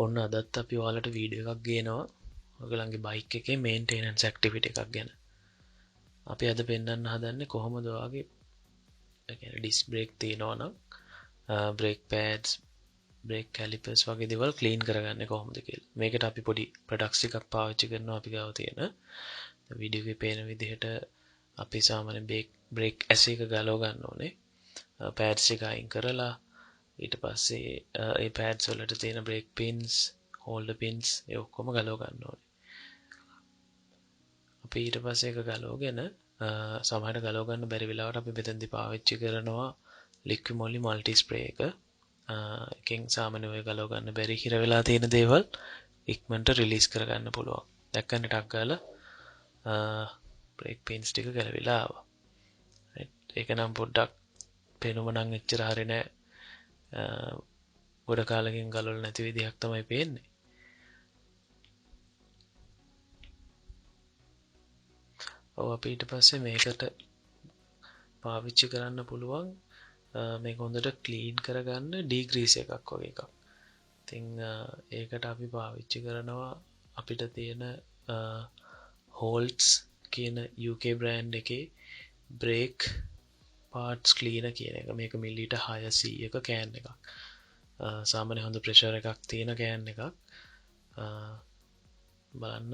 ඔන්න අදත් අපි ඔයාලට වීඩියෝ එකක් ගේනවා ඔයගලන්ගේ බයික් එකේ මේන්ටෙනන්ස් ඇක්ටිවිටි එකක් ගැන. අපි අද පෙන්වන්න හදන්නේ කොහොමද ඔයාගේ ඩිස්ක් බ්‍රේක් තියෙනවා නම් බ්‍රේක් පෑඩ්ස්, බ්‍රේක් කැලිපර්ස් වගේ දේවල් ක්ලීන් කරගන්නේ කොහොමද කියලා. මේකට අපි පොඩි ප්‍රොඩක්ට්ස් එකක් පාවිච්චි කරනවා අපි ගාව තියෙන. වීඩියෝ එකේ පේන විදිහට අපි සාමාන්‍ය බ්‍රේක් ඇසි එක ගලව ගන්න ඕනේ. පෑඩ්ස් එක අයින් කරලා ඊට පස්සේ ඒ පෑඩ්ස් වලට තියෙන බ්‍රේක් පින්ස්, හෝල්ඩර් පින්ස් ඒ ඔක්කොම ගලව ගන්න ඕනේ. අපි ඊට පස්සේ ඒක ගලවගෙන සමහරට ගලව ගන්න බැරි වෙලාවට අපි මෙතනදී පාවිච්චි කරනවා LIQUI MOLY MULTISPRAY එක. එකෙන් සාමාන්‍ය ඔය ගලව ගන්න බැරි හිර වෙලා තියෙන දේවල් ඉක්මනට රිලීස් කරගන්න පුළුවන්. දැක්කනේ ටක් ගාලා බ්‍රේක් පින්ස් ටික ගැලවිලා ආවා. ඒක නම් පොඩ්ඩක් පේනුම නම් එච්චර හරි නෑ. ගොඩ කාලෙකින් ගලවලා නැති විදිහක් තමයි පේන්නේ. ඔව් අපි ඊට පස්සේ මේකට පාවිච්චි කරන්න පුළුවන් මේක හොඳට ක්ලීන් කරගන්න ඩීග්‍රීස් එකක් වගේ එකක්. ඉතින් ඒකට අපි පාවිච්චි කරනවා අපිට තියෙන Holts කියන UK බ්‍රෑන්ඩ් එකේ බ්‍රේක් පාර්ට්ස් ක්ලීනර් කියන එක. මේක මිලිලීටර් 600ක කෑන් එකක්. සාමාන්‍ය හොඳ ප්‍රෙෂර් එකක් තියෙන කෑන් එකක්. බලන්න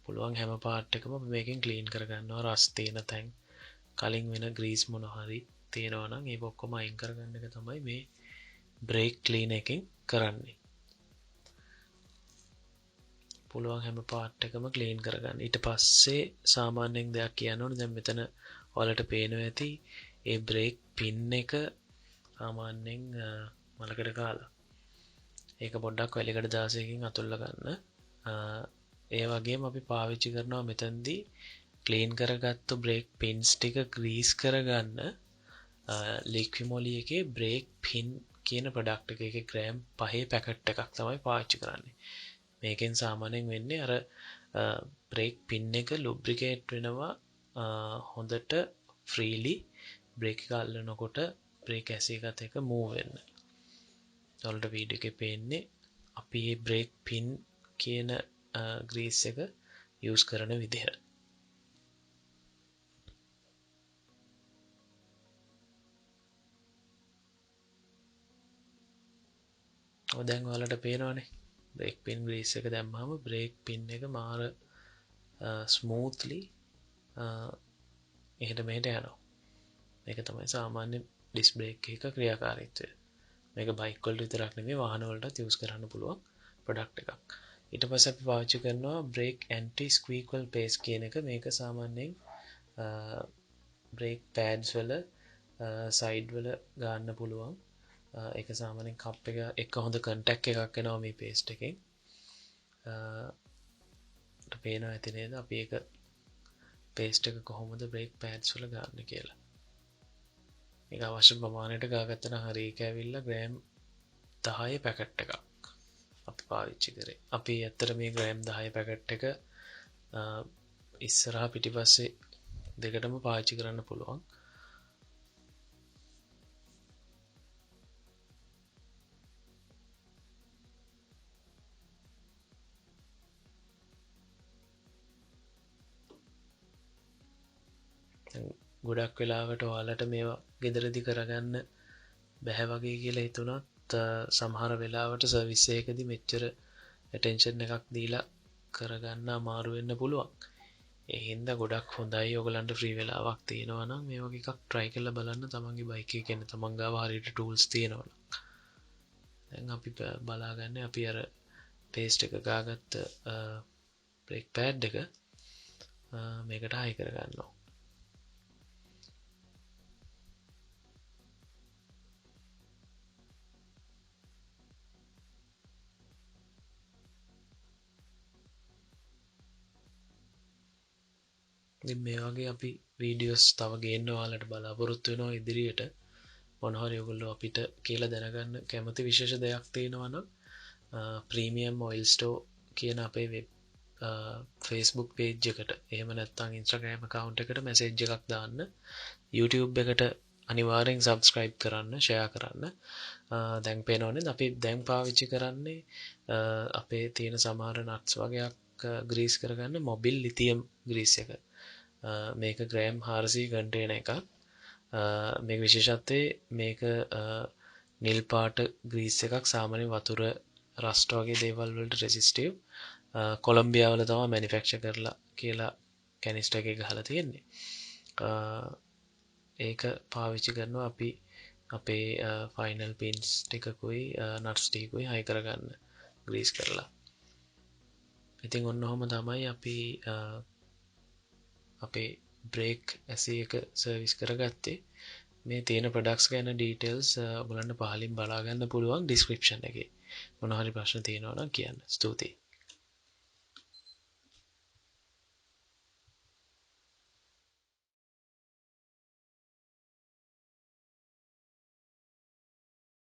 පුළුවන් හැම පාර්ට් එකම මේකෙන් ක්ලීන් කරගන්නවා. රස් තියෙන තැන්, කලින් වෙන ග්‍රීස් මොන හරි තියෙනවා නම් ඒක ඔක්කොම අයින් කරගන්න එක තමයි මේ බ්‍රේක් ක්ලීන් එකෙන් කරන්නේ. පුළුවන් හැම පාර්ට් එකම ක්ලීන් කරගන්න. ඊට පස්සේ සාමාන්‍යයෙන් දෙයක් කියන්න ඕනේ. දැන් මෙතන ඔයාලට පේනවා ඇති ඒ බ්‍රේක් පින් එක සාමාන්‍යයෙන් මලකට කාලා. ඒක පොඩ්ඩක් වැලිකඩ 16කින් අතුල්ලා ගන්න. ඒ වගේම අපි පාවිච්චි කරනවා මෙතනදී ක්ලීන් කරගත්තු බ්‍රේක් පින්ස් ටික ග්‍රීස් කරගන්න LIQUI MOLY එකේ බ්‍රේක් පින් කියන ප්‍රොඩක්ට් එකේ ග්‍රෑම් 5 පැකට් එකක් තමයි පාවිච්චි කරන්නේ. මේකෙන් සාමාන්‍යයෙන් වෙන්නේ අර බ්‍රේක් පින් එක ලුබ්‍රිකේට් වෙනවා හොඳට ෆ්‍රීලි බ්‍රේක් එක අල්ලනකොට බ්‍රේක් ඇසි එකත් එක්ක මූව් වෙන්න. ඔයාලට වීඩියෝ එකේ පේන්නේ අපි මේ බ්‍රේක් පින් කියන ග්‍රීස් එක යූස් කරන විදිහ. දැන් ඔයාලට පේනවනේ බ්‍රේක් පින් ග්‍රීස් එක දැම්මම බ්‍රේක් පින් එක මාර ස්මූත්ලි එහෙට මෙහෙට යනවා. මේක තමයි සාමාන්‍ය ඩිස්ක් බ්‍රේක් එක ක්‍රියාකාරීත්වය. මේක බයික් වලට විතරක් නෙමෙයි වාහන වලටත් යූස් කරන්න පුළුවන් ප්‍රොඩක්ට් එකක්. ඊට පස්සේ අපි පාවිච්චි කරනවා බ්‍රේක් Anti-Squeal paste කියන එක. මේක සාමාන්‍යයෙන් බ්‍රේක් පෑඩ්ස් වල සයිඩ් වල ගන්න පුළුවන්. ඒක සාමාන්‍යයෙන් කප් එක හොඳ කන්ටැක්ට් එකක් එනවා මේ පේස්ට් එකෙන්. පේනවා ඇති නේද අපි ඒක පේස්ට් එක කොහොමද බ්‍රේක් පෑඩ්ස් වල ගන්න කියලා. මේක අවශ්‍ය ප්‍රමාණයට ගාගත්තා නම් හරි. ඒක ඇවිල්ලා ග්‍රෑම් 10 පැකට් එකක් අපි පාවිච්චි කරේ. අපි ඇත්තට මේ ග්‍රෑම් 10 පැකට් එක ඉස්සරහා පිටිපස්සේ දෙකටම පාවිච්චි කරන්න පුළුවන්. ගොඩක් වෙලාවට ඔයාලට මේවා ගෙදරදී කරගන්න බැහැ වගේ කියලා හිතුණත් සමහර වෙලාවට සර්විස් එකකදී මෙච්චර ඇටෙන්ෂන් එකක් දීලා කරගන්න අමාරු වෙන්න පුළුවන්. ඒ හින්දා ගොඩක් හොඳයි ඔයගලන්ට ෆ්‍රී වෙලාවක් තියෙනවා නම් මේ වගේ එකක් try කරලා බලන්න. තමන්ගේ බයික් එකේ කියන්නේ තමන් ගාව හරියට tools තියෙනවා නම්. දැන් අපි බලාගන්නේ අපි අර paste එක ගාගත්ත brake pad එක මේකට high කරගන්නවා. ඉතින් මේ වගේ අපි වීඩියෝස් තව ගේන්න ඔයාලට බලාපොරොත්තු වෙනවා ඉදිරියට. මොන හරි ඔයගොල්ලෝ අපිට කියලා දැනගන්න කැමති විශේෂ දෙයක් තියෙනවා නම් ප්‍රීමියම් ඔයිල් ස්ටෝ කියන අපේ වෙබ් Facebook page එකට එහෙම නැත්නම් Instagram account එකට message එකක් දාන්න. YouTube එකට අනිවාර්යෙන් subscribe කරන්න, share කරන්න. දැන් පේනවනේ අපි දැන් පාවිච්චි කරන්නේ අපේ තියෙන සමහර නට්ස් වගේක් ග්‍රීස් කරගන්න මොබිල් ලිතියම් ග්‍රීස් එක. මේක ග්‍රෑම් 400 කන්ටේනර් එකක්. මේක විශේෂත්වය මේක නිල් පාට ග්‍රීස් එකක් සාමාන්‍ය වතුර රස්ට් වගේ දේවල් වලට රෙසිස්ටිව්. කොලොම්බියාවල තමයි මැනුෆැක්චර් කරලා කියලා කැනිස්ටර් එකේ ගහලා තියෙන්නේ. ඒක පාවිච්චි කරනවා අපි අපේ ෆයිනල් පින්ස් ටිකකුයි නට්ස් ටිකකුයි හයි කරගන්න ග්‍රීස් කරලා. ඉතින් ඔන්න ඔහොම තමයි අපි අපේ බ්‍රේක් ඇසි එක සර්විස් කරගත්තේ. මේ තියෙන ප්‍රොඩක්ට්ස් ගැන ඩීටේල්ස් ඔයගලන්ට පහලින් බලා ගන්න පුළුවන් ඩිස්ක්‍රිප්ෂන් එකේ. මොනවා හරි ප්‍රශ්න තියෙනවා නම් කියන්න. ස්තුතියි.